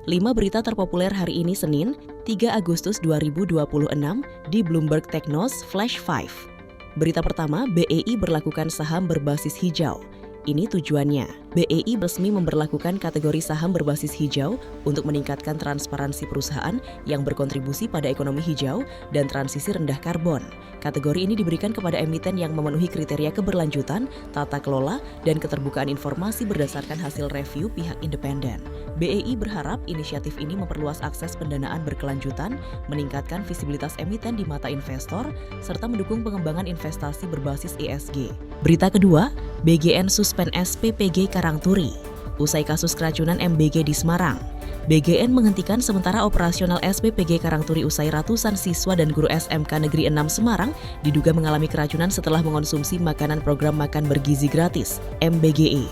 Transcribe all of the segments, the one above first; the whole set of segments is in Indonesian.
5 berita terpopuler hari ini Senin, 3 Agustus 2026 di Bloomberg Technos Flash 5. Berita pertama, BEI berlakukan saham berbasis hijau. Ini tujuannya. BEI resmi memberlakukan kategori saham berbasis hijau untuk meningkatkan transparansi perusahaan yang berkontribusi pada ekonomi hijau dan transisi rendah karbon. Kategori ini diberikan kepada emiten yang memenuhi kriteria keberlanjutan, tata kelola, dan keterbukaan informasi berdasarkan hasil review pihak independen. BEI berharap inisiatif ini memperluas akses pendanaan berkelanjutan, meningkatkan visibilitas emiten di mata investor, serta mendukung pengembangan investasi berbasis ESG. Berita kedua, BGN suspend SPPG Karangturi. Usai kasus keracunan MBG di Semarang, BGN menghentikan sementara operasional SPPG Karangturi usai ratusan siswa dan guru SMK Negeri 6 Semarang diduga mengalami keracunan setelah mengonsumsi makanan program makan bergizi gratis, MBGE.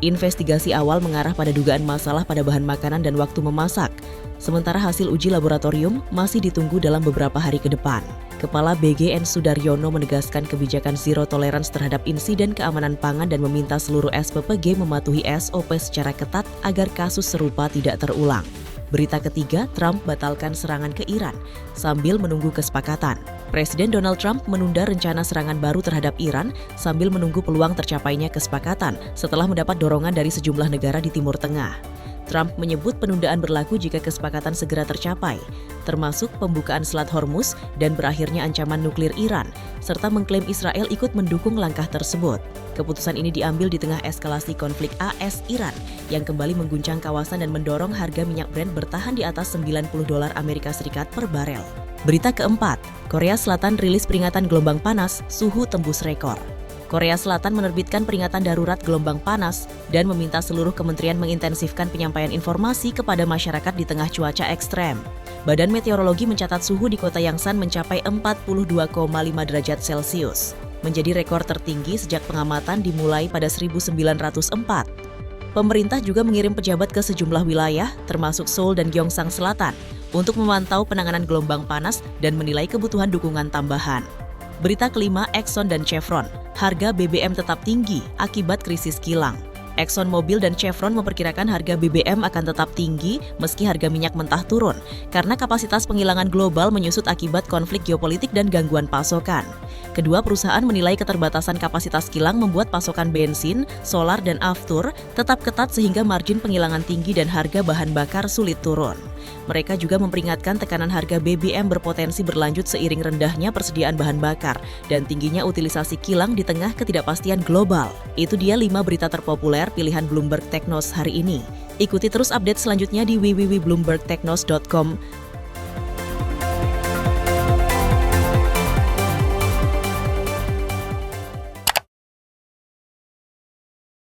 Investigasi awal mengarah pada dugaan masalah pada bahan makanan dan waktu memasak, sementara hasil uji laboratorium masih ditunggu dalam beberapa hari ke depan. Kepala BGN Sudaryono menegaskan kebijakan zero tolerance terhadap insiden keamanan pangan dan meminta seluruh SPPG mematuhi SOP secara ketat agar kasus serupa tidak terulang. Berita ketiga, Trump batalkan serangan ke Iran sambil menunggu kesepakatan. Presiden Donald Trump menunda rencana serangan baru terhadap Iran sambil menunggu peluang tercapainya kesepakatan setelah mendapat dorongan dari sejumlah negara di Timur Tengah. Trump menyebut penundaan berlaku jika kesepakatan segera tercapai, termasuk pembukaan Selat Hormuz dan berakhirnya ancaman nuklir Iran, serta mengklaim Israel ikut mendukung langkah tersebut. Keputusan ini diambil di tengah eskalasi konflik AS-Iran yang kembali mengguncang kawasan dan mendorong harga minyak Brent bertahan di atas $90 Amerika Serikat per barel. Berita keempat, Korea Selatan rilis peringatan gelombang panas, suhu tembus rekor. Korea Selatan menerbitkan peringatan darurat gelombang panas dan meminta seluruh kementerian mengintensifkan penyampaian informasi kepada masyarakat di tengah cuaca ekstrem. Badan Meteorologi mencatat suhu di kota Yangsan mencapai 42,5 derajat Celcius, menjadi rekor tertinggi sejak pengamatan dimulai pada 1904. Pemerintah juga mengirim pejabat ke sejumlah wilayah, termasuk Seoul dan Gyeongsang Selatan, untuk memantau penanganan gelombang panas dan menilai kebutuhan dukungan tambahan. Berita kelima, Exxon dan Chevron. Harga BBM tetap tinggi akibat krisis kilang. Exxon Mobil dan Chevron memperkirakan harga BBM akan tetap tinggi meski harga minyak mentah turun karena kapasitas penghilangan global menyusut akibat konflik geopolitik dan gangguan pasokan. Kedua perusahaan menilai keterbatasan kapasitas kilang membuat pasokan bensin, solar, dan aftur tetap ketat sehingga margin penghilangan tinggi dan harga bahan bakar sulit turun. Mereka juga memperingatkan tekanan harga BBM berpotensi berlanjut seiring rendahnya persediaan bahan bakar dan tingginya utilisasi kilang di tengah ketidakpastian global. Itu dia 5 berita terpopuler pilihan Bloomberg Technos hari ini. Ikuti terus update selanjutnya di www.bloombergtechnos.com.